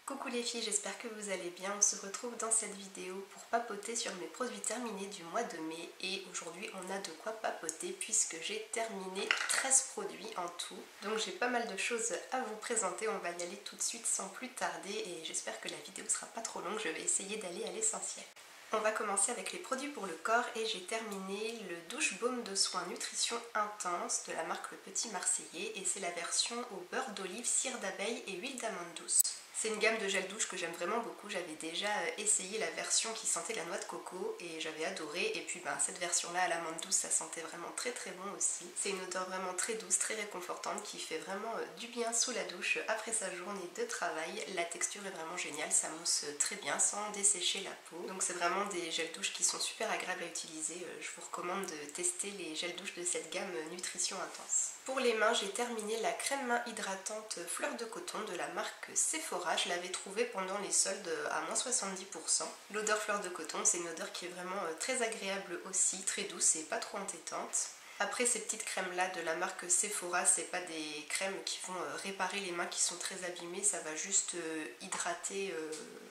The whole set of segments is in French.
Coucou les filles, j'espère que vous allez bien. On se retrouve dans cette vidéo pour papoter sur mes produits terminés du mois de mai. Et aujourd'hui on a de quoi papoter puisque j'ai terminé 13 produits en tout. Donc j'ai pas mal de choses à vous présenter. On va y aller tout de suite sans plus tarder et j'espère que la vidéo sera pas trop longue. Je vais essayer d'aller à l'essentiel. On va commencer avec les produits pour le corps et j'ai terminé le douche baume de soin nutrition intense de la marque Le Petit Marseillais et c'est la version au beurre d'olive, cire d'abeille et huile d'amande douce. C'est une gamme de gel douche que j'aime vraiment beaucoup. J'avais déjà essayé la version qui sentait la noix de coco et j'avais adoré. Et puis cette version là à l'amande douce, ça sentait vraiment très bon aussi. C'est une odeur vraiment très douce, très réconfortante qui fait vraiment du bien sous la douche après sa journée de travail. La texture est vraiment géniale, ça mousse très bien sans dessécher la peau. Donc c'est vraiment des gels douches qui sont super agréables à utiliser. Je vous recommande de tester les gels douches de cette gamme nutrition intense. Pour les mains, j'ai terminé la crème main hydratante fleur de coton de la marque Sephora. Je l'avais trouvée pendant les soldes à moins 70%. L'odeur fleur de coton, c'est une odeur qui est vraiment très agréable aussi, très douce et pas trop entêtante. Après ces petites crèmes là de la marque Sephora, c'est pas des crèmes qui vont réparer les mains qui sont très abîmées, ça va juste hydrater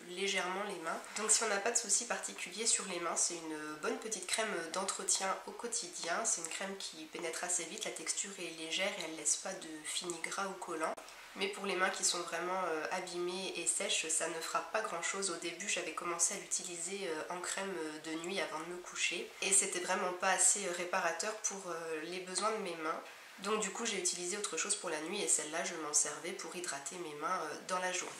légèrement les mains. Donc si on n'a pas de soucis particuliers sur les mains, c'est une bonne petite crème d'entretien au quotidien. C'est une crème qui pénètre assez vite, la texture est légère et elle laisse pas de fini gras ou collant. Mais pour les mains qui sont vraiment abîmées et sèches, ça ne fera pas grand chose. Au début, j'avais commencé à l'utiliser en crème de nuit avant de me coucher. Et c'était vraiment pas assez réparateur pour les besoins de mes mains. Donc du coup, j'ai utilisé autre chose pour la nuit et celle-là, je m'en servais pour hydrater mes mains dans la journée.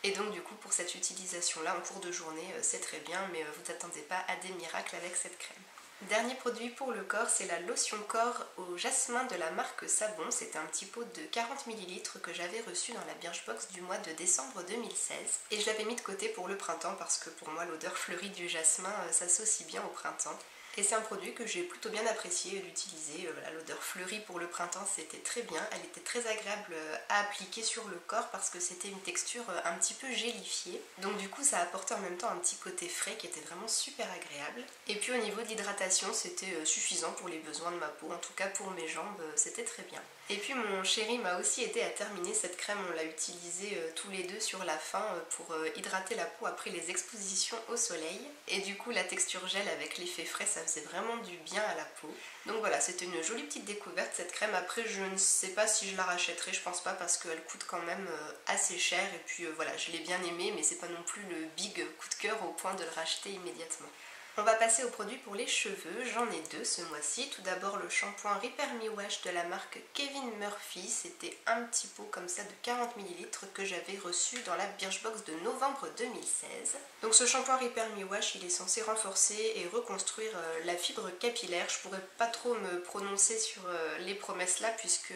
Et donc du coup, pour cette utilisation-là, en cours de journée, c'est très bien, mais vous n'attendez pas à des miracles avec cette crème. Dernier produit pour le corps, c'est la lotion corps au jasmin de la marque Savon. C'était un petit pot de 40 ml que j'avais reçu dans la Birchbox du mois de décembre 2016. Et je l'avais mis de côté pour le printemps parce que pour moi l'odeur fleurie du jasmin s'associe bien au printemps. Et c'est un produit que j'ai plutôt bien apprécié d'utiliser. L'odeur fleurie pour le printemps, c'était très bien. Elle était très agréable à appliquer sur le corps parce que c'était une texture un petit peu gélifiée. Donc du coup, ça apportait en même temps un petit côté frais qui était vraiment super agréable. Et puis au niveau de l'hydratation, c'était suffisant pour les besoins de ma peau. En tout cas pour mes jambes, c'était très bien. Et puis mon chéri m'a aussi aidé à terminer cette crème. On l'a utilisée tous les deux sur la fin pour hydrater la peau après les expositions au soleil. Et du coup, la texture gel avec l'effet frais, ça faisait vraiment du bien à la peau. Donc voilà, c'était une jolie petite découverte cette crème. Après, je ne sais pas si je la rachèterai, je pense pas parce qu'elle coûte quand même assez cher. Et puis voilà, je l'ai bien aimée, mais c'est pas non plus le big coup de cœur au point de le racheter immédiatement. On va passer aux produits pour les cheveux, j'en ai deux ce mois-ci. Tout d'abord le shampoing Repair Me Wash de la marque Kevin Murphy. C'était un petit pot comme ça de 40 ml que j'avais reçu dans la Birchbox de novembre 2016. Donc ce shampoing Repair Me Wash, il est censé renforcer et reconstruire la fibre capillaire. Je pourrais pas trop me prononcer sur les promesses là puisque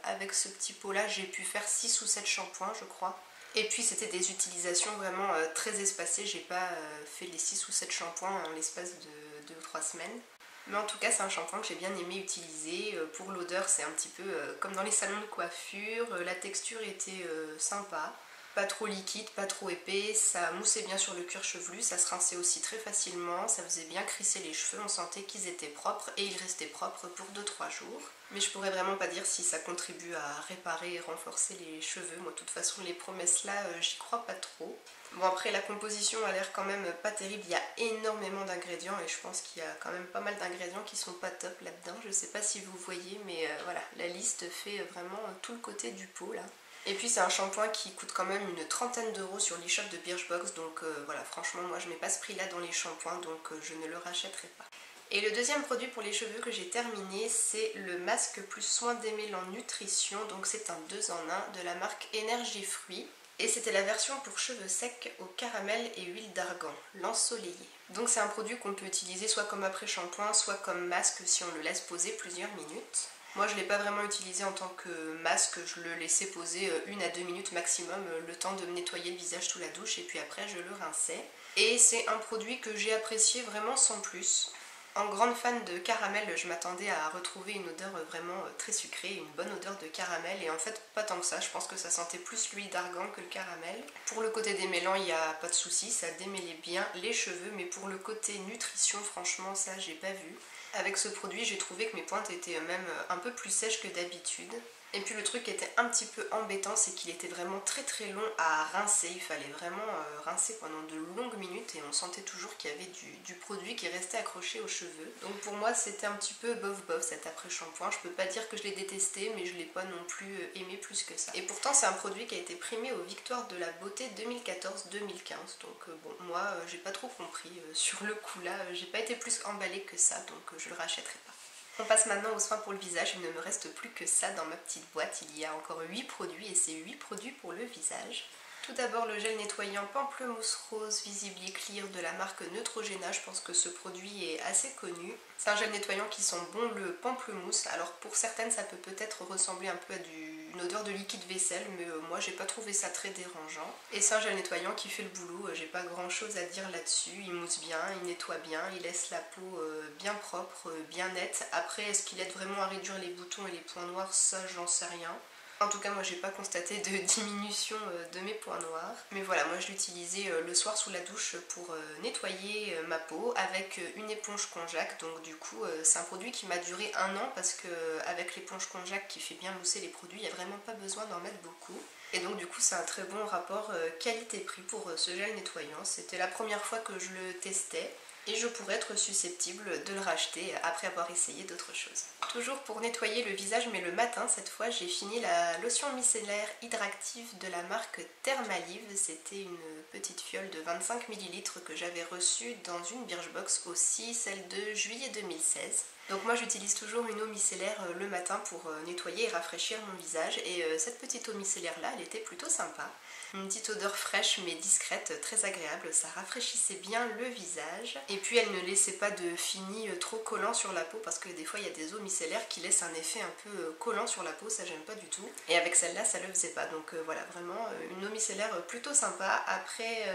avec ce petit pot là j'ai pu faire 6 ou 7 shampoings je crois. Et puis c'était des utilisations vraiment très espacées, j'ai pas fait les 6 ou 7 shampoings en l'espace de 2 ou 3 semaines. Mais en tout cas c'est un shampoing que j'ai bien aimé utiliser. Pour l'odeur c'est un petit peu comme dans les salons de coiffure, la texture était sympa. Pas trop liquide, pas trop épais, ça moussait bien sur le cuir chevelu, ça se rinçait aussi très facilement, ça faisait bien crisser les cheveux, on sentait qu'ils étaient propres et ils restaient propres pour 2-3 jours. Mais je pourrais vraiment pas dire si ça contribue à réparer et renforcer les cheveux. Moi de toute façon les promesses là j'y crois pas trop. Bon après la composition a l'air quand même pas terrible, il y a énormément d'ingrédients et je pense qu'il y a quand même pas mal d'ingrédients qui sont pas top là-dedans. Je sais pas si vous voyez mais voilà, la liste fait vraiment tout le côté du pot là. Et puis c'est un shampoing qui coûte quand même une trentaine d'euros sur l'e-shop de Birchbox. Donc voilà, franchement moi je mets pas ce prix là dans les shampoings donc je ne le rachèterai pas. Et le deuxième produit pour les cheveux que j'ai terminé, c'est le masque plus soin démêlant nutrition. Donc c'est un 2 en 1 de la marque Énergie Fruits. Et c'était la version pour cheveux secs au caramel et huile d'argan, l'ensoleillé. Donc c'est un produit qu'on peut utiliser soit comme après-shampoing, soit comme masque si on le laisse poser plusieurs minutes. Moi je ne l'ai pas vraiment utilisé en tant que masque, je le laissais poser 1 à 2 minutes maximum, le temps de me nettoyer le visage sous la douche et puis après je le rinçais. Et c'est un produit que j'ai apprécié vraiment sans plus. En grande fan de caramel, je m'attendais à retrouver une odeur vraiment très sucrée, une bonne odeur de caramel et en fait pas tant que ça, je pense que ça sentait plus l'huile d'argan que le caramel. Pour le côté démêlant, il n'y a pas de souci, ça démêlait bien les cheveux, mais pour le côté nutrition, franchement ça j'ai pas vu. Avec ce produit, j'ai trouvé que mes pointes étaient même un peu plus sèches que d'habitude. Et puis le truc qui était un petit peu embêtant, c'est qu'il était vraiment très très long à rincer. Il fallait vraiment rincer pendant de longues minutes et on sentait toujours qu'il y avait du produit qui restait accroché aux cheveux. Donc pour moi c'était un petit peu bof bof cet après-shampoing. Je peux pas dire que je l'ai détesté, mais je l'ai pas non plus aimé plus que ça. Et pourtant c'est un produit qui a été primé aux Victoires de la beauté 2014-2015. Donc bon, moi j'ai pas trop compris sur le coup là. J'ai pas été plus emballée que ça, donc je le rachèterai pas. On passe maintenant aux soins pour le visage. Il ne me reste plus que ça dans ma petite boîte. Il y a encore 8 produits et c'est 8 produits pour le visage. Tout d'abord le gel nettoyant Pamplemousse Rose Visible Clear de la marque Neutrogena. Je pense que ce produit est assez connu. C'est un gel nettoyant qui sent bon le pamplemousse. Alors pour certaines ça peut peut-être ressembler un peu à une odeur de liquide vaisselle, mais moi j'ai pas trouvé ça très dérangeant. Et c'est un gel nettoyant qui fait le boulot. J'ai pas grand chose à dire là-dessus. Il mousse bien, il nettoie bien, il laisse la peau bien propre, bien nette. Après est-ce qu'il aide vraiment à réduire les boutons et les points noirs? Ça j'en sais rien. En tout cas moi j'ai pas constaté de diminution de mes points noirs. Mais voilà, moi je l'utilisais le soir sous la douche pour nettoyer ma peau avec une éponge Konjac. Donc du coup c'est un produit qui m'a duré 1 an parce que avec l'éponge Konjac qui fait bien mousser les produits, il n'y a vraiment pas besoin d'en mettre beaucoup. Et donc du coup c'est un très bon rapport qualité-prix pour ce gel nettoyant. C'était la première fois que je le testais. Et je pourrais être susceptible de le racheter après avoir essayé d'autres choses. Toujours pour nettoyer le visage, mais le matin, cette fois, j'ai fini la lotion micellaire hydractive de la marque Thermalive. C'était une petite fiole de 25 ml que j'avais reçue dans une Birchbox aussi, celle de juillet 2016. Donc moi j'utilise toujours une eau micellaire le matin pour nettoyer et rafraîchir mon visage. Et cette petite eau micellaire là, elle était plutôt sympa. Une petite odeur fraîche mais discrète, très agréable, ça rafraîchissait bien le visage. Et puis elle ne laissait pas de fini trop collant sur la peau parce que des fois il y a des eaux micellaires qui laissent un effet un peu collant sur la peau, ça j'aime pas du tout. Et avec celle-là ça le faisait pas, donc voilà, vraiment une eau micellaire plutôt sympa. Après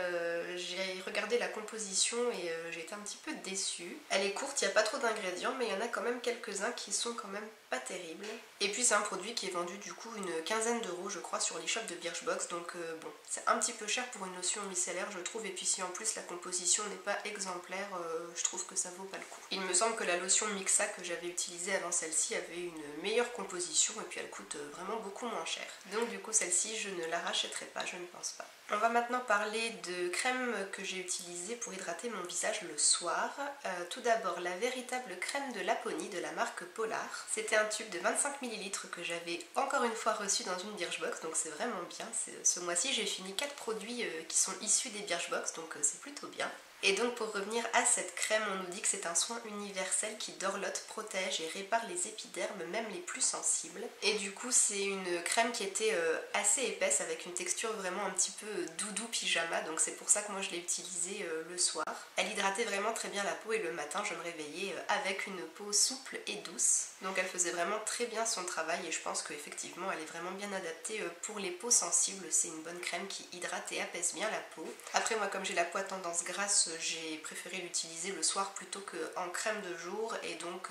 j'ai regardé la composition et j'ai été un petit peu déçue. Elle est courte, il n'y a pas trop d'ingrédients mais il y en a quand même quelques-uns qui sont quand même pas terribles. Et puis c'est un produit qui est vendu du coup une quinzaine d'euros je crois sur l'e-shop de Birchbox, donc bon, c'est un petit peu cher pour une lotion micellaire je trouve, et puis si en plus la composition n'est pas exemplaire, je trouve que ça vaut pas le coup. Il me semble que la lotion Mixa que j'avais utilisée avant celle-ci avait une meilleure composition et puis elle coûte vraiment beaucoup moins cher. Donc du coup celle-ci je ne la rachèterai pas, je ne pense pas. On va maintenant parler de crème que j'ai utilisée pour hydrater mon visage le soir. Tout d'abord la véritable crème de Laponie de la marque Polar. C'était un tube de 25 ml que j'avais encore une fois reçu dans une Birchbox, donc c'est vraiment bien. Ce mois-ci j'ai fini 4 produits qui sont issus des Birchbox, donc c'est plutôt bien. Et donc pour revenir à cette crème, on nous dit que c'est un soin universel qui dorlote, protège et répare les épidermes, même les plus sensibles. Et du coup c'est une crème qui était assez épaisse avec une texture vraiment un petit peu doudou pyjama, donc c'est pour ça que moi je l'ai utilisée le soir. Elle hydratait vraiment très bien la peau et le matin je me réveillais avec une peau souple et douce. Donc elle faisait vraiment très bien son travail et je pense qu'effectivement elle est vraiment bien adaptée pour les peaux sensibles. C'est une bonne crème qui hydrate et apaise bien la peau. Après moi comme j'ai la peau à tendance grasse, j'ai préféré l'utiliser le soir plutôt qu'en crème de jour et donc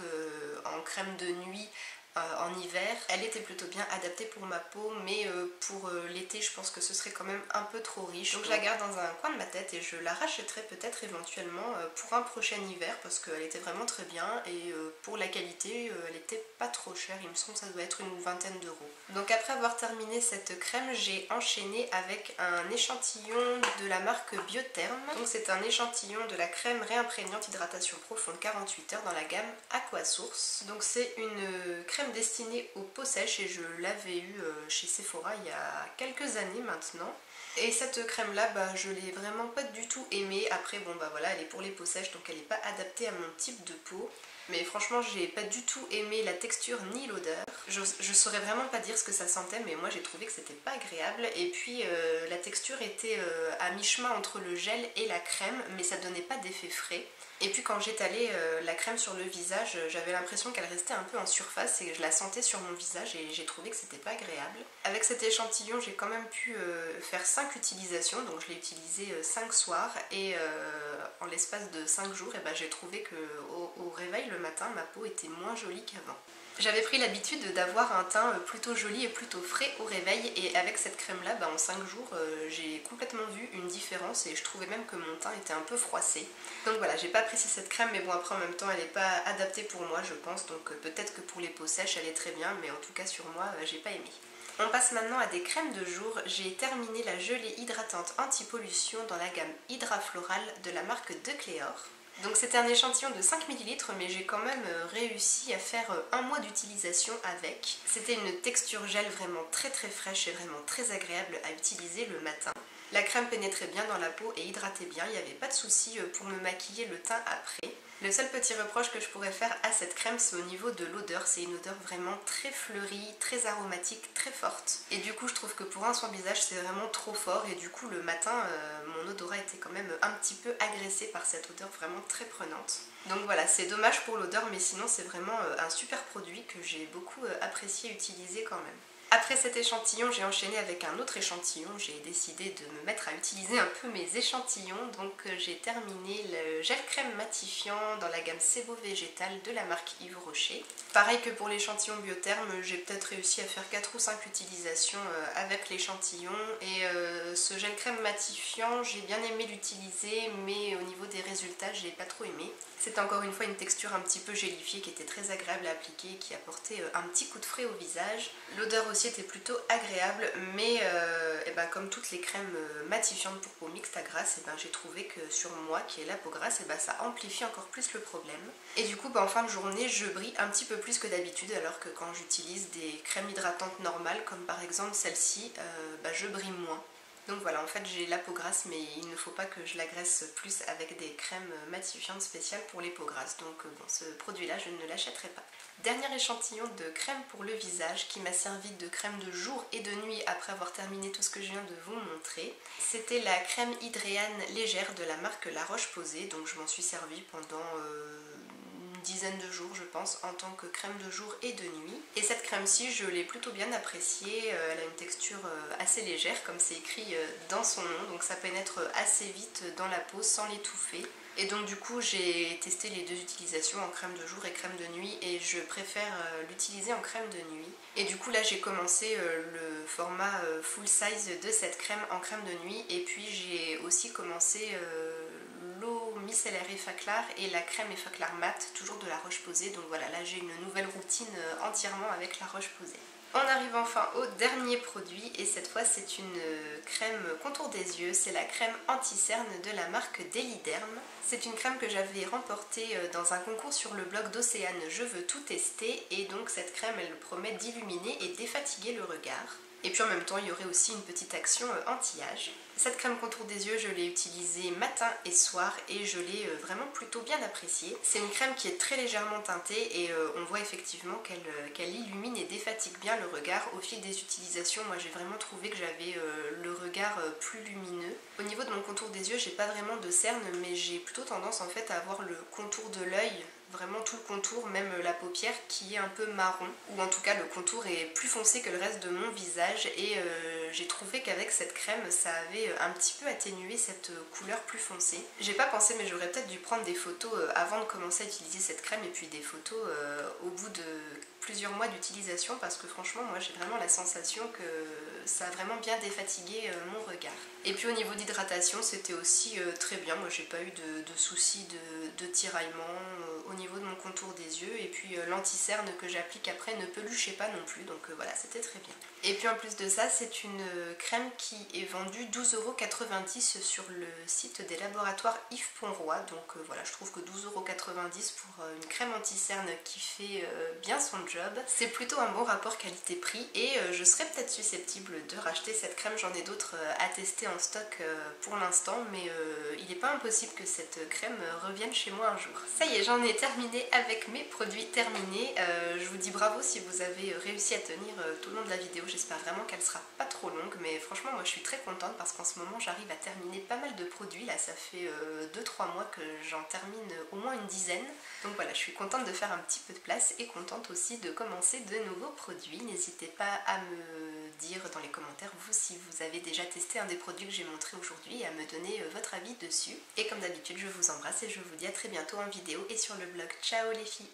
en crème de nuit en hiver. Elle était plutôt bien adaptée pour ma peau, mais pour l'été je pense que ce serait quand même un peu trop riche. Donc je la garde dans un coin de ma tête et je la rachèterai peut-être éventuellement pour un prochain hiver parce qu'elle était vraiment très bien et pour la qualité elle était pas trop chère, il me semble que ça doit être une vingtaine d'euros. Donc après avoir terminé cette crème, j'ai enchaîné avec un échantillon de la marque Biotherm. Donc c'est un échantillon de la crème réimprégnante hydratation profonde 48 heures dans la gamme Aquasource. Donc c'est une crème destinée aux peaux sèches et je l'avais eu chez Sephora il y a quelques années maintenant. Et cette crème là je l'ai vraiment pas du tout aimée. Après bon voilà, elle est pour les peaux sèches donc elle n'est pas adaptée à mon type de peau. Mais franchement j'ai pas du tout aimé la texture ni l'odeur. Je saurais vraiment pas dire ce que ça sentait, mais moi j'ai trouvé que c'était pas agréable. Et puis la texture était à mi-chemin entre le gel et la crème, mais ça donnait pas d'effet frais. Et puis quand j'étalais la crème sur le visage, j'avais l'impression qu'elle restait un peu en surface et je la sentais sur mon visage et j'ai trouvé que c'était pas agréable. Avec cet échantillon j'ai quand même pu faire 5 utilisations, donc je l'ai utilisé 5 soirs et en l'espace de 5 jours j'ai trouvé qu'au réveil le matin ma peau était moins jolie qu'avant. J'avais pris l'habitude d'avoir un teint plutôt joli et plutôt frais au réveil et avec cette crème là, en 5 jours, j'ai complètement vu une différence et je trouvais même que mon teint était un peu froissé. Donc voilà, j'ai pas apprécié cette crème, mais bon après en même temps elle n'est pas adaptée pour moi je pense, donc peut-être que pour les peaux sèches elle est très bien, mais en tout cas sur moi j'ai pas aimé. On passe maintenant à des crèmes de jour. J'ai terminé la gelée hydratante anti-pollution dans la gamme Hydra Floral de la marque De Cléor. Donc c'était un échantillon de 5 ml mais j'ai quand même réussi à faire un mois d'utilisation avec. C'était une texture gel vraiment très fraîche et vraiment très agréable à utiliser le matin. La crème pénétrait bien dans la peau et hydratait bien, il n'y avait pas de souci pour me maquiller le teint après. Le seul petit reproche que je pourrais faire à cette crème, c'est au niveau de l'odeur. C'est une odeur vraiment très fleurie, très aromatique, très forte. Et du coup, je trouve que pour un soin visage, c'est vraiment trop fort. Et du coup, le matin, mon odorat était quand même un petit peu agressé par cette odeur vraiment très prenante. Donc voilà, c'est dommage pour l'odeur, mais sinon, c'est vraiment un super produit que j'ai beaucoup apprécié utiliser quand même. Après cet échantillon, j'ai enchaîné avec un autre échantillon. J'ai décidé de me mettre à utiliser un peu mes échantillons. Donc j'ai terminé le gel crème matifiant dans la gamme Sebo Végétal de la marque Yves Rocher. Pareil que pour l'échantillon Biotherme, j'ai peut-être réussi à faire 4 ou 5 utilisations avec l'échantillon. Et ce gel crème matifiant, j'ai bien aimé l'utiliser, mais au niveau des résultats, je l'ai pas trop aimé. C'est encore une fois une texture un petit peu gélifiée qui était très agréable à appliquer et qui apportait un petit coup de frais au visage. L'odeur aussi était plutôt agréable, mais comme toutes les crèmes matifiantes pour peau mixte à grasse, j'ai trouvé que sur moi qui ai la peau grasse, ça amplifie encore plus le problème. Et du coup en fin de journée je brille un petit peu plus que d'habitude, alors que quand j'utilise des crèmes hydratantes normales comme par exemple celle-ci, je brille moins. Donc voilà, en fait j'ai la peau grasse, mais il ne faut pas que je la graisse plus avec des crèmes matifiantes spéciales pour les peaux grasses. Donc bon, ce produit là je ne l'achèterai pas. Dernier échantillon de crème pour le visage qui m'a servi de crème de jour et de nuit après avoir terminé tout ce que je viens de vous montrer. C'était la crème hydréane légère de la marque La Roche-Posay, donc je m'en suis servie pendant une dizaine de jours je pense en tant que crème de jour et de nuit. Et cette crème-ci je l'ai plutôt bien appréciée, elle a une texture assez légère comme c'est écrit dans son nom, donc ça pénètre assez vite dans la peau sans l'étouffer. Et donc du coup j'ai testé les deux utilisations en crème de jour et crème de nuit et je préfère l'utiliser en crème de nuit. Et du coup là j'ai commencé le format full size de cette crème en crème de nuit, et puis j'ai aussi commencé l'eau micellaire Effaclar et la crème Effaclar mat, toujours de La Roche-Posay. Donc voilà, là j'ai une nouvelle routine entièrement avec La Roche-Posay. On arrive enfin au dernier produit, et cette fois c'est une crème contour des yeux, c'est la crème anti-cerne de la marque Deliderm. C'est une crème que j'avais remportée dans un concours sur le blog d'Océane Je veux tout tester, et donc cette crème elle promet d'illuminer et défatiguer le regard. Et puis en même temps il y aurait aussi une petite action anti-âge. Cette crème contour des yeux je l'ai utilisée matin et soir et je l'ai vraiment plutôt bien appréciée. C'est une crème qui est très légèrement teintée et on voit effectivement qu'elle illumine et défatigue bien le regard. Au fil des utilisations, moi j'ai vraiment trouvé que j'avais le regard plus lumineux. Au niveau de mon contour des yeux, j'ai pas vraiment de cernes, mais j'ai plutôt tendance en fait à avoir le contour de l'œil, vraiment tout le contour, même la paupière qui est un peu marron, ou en tout cas le contour est plus foncé que le reste de mon visage, et j'ai trouvé qu'avec cette crème ça avait un petit peu atténué cette couleur plus foncée. J'ai pas pensé, mais j'aurais peut-être dû prendre des photos avant de commencer à utiliser cette crème, et puis des photos au bout de plusieurs mois d'utilisation, parce que franchement moi j'ai vraiment la sensation que ça a vraiment bien défatigué mon regard. Et puis au niveau d'hydratation c'était aussi très bien, moi j'ai pas eu de soucis de tiraillement au niveau de mon contour des yeux, et puis l'anti-cerne que j'applique après ne peluchait pas non plus, donc voilà, c'était très bien. Et puis en plus de ça, c'est une crème qui est vendue 12,90 € sur le site des laboratoires Yves Ponroy, donc voilà, je trouve que 12,90 € pour une crème anti-cerne qui fait bien son job, c'est plutôt un bon rapport qualité-prix, et je serais peut-être susceptible de racheter cette crème. J'en ai d'autres à tester en stock pour l'instant, mais il n'est pas impossible que cette crème revienne chez moi un jour. Ça y est, j'en ai terminé avec mes produits terminés. Je vous dis bravo si vous avez réussi à tenir tout le long de la vidéo. J'espère vraiment qu'elle sera pas trop longue, mais franchement moi je suis très contente parce qu'en ce moment j'arrive à terminer pas mal de produits. Là ça fait 2-3 mois que j'en termine au moins une dizaine. Donc voilà, je suis contente de faire un petit peu de place et contente aussi de commencer de nouveaux produits. N'hésitez pas à me dire dans les commentaires vous si vous avez déjà testé un des produits que j'ai montré aujourd'hui et à me donner votre avis dessus. Et comme d'habitude je vous embrasse et je vous dis à très bientôt en vidéo et sur le blog. Ciao les filles!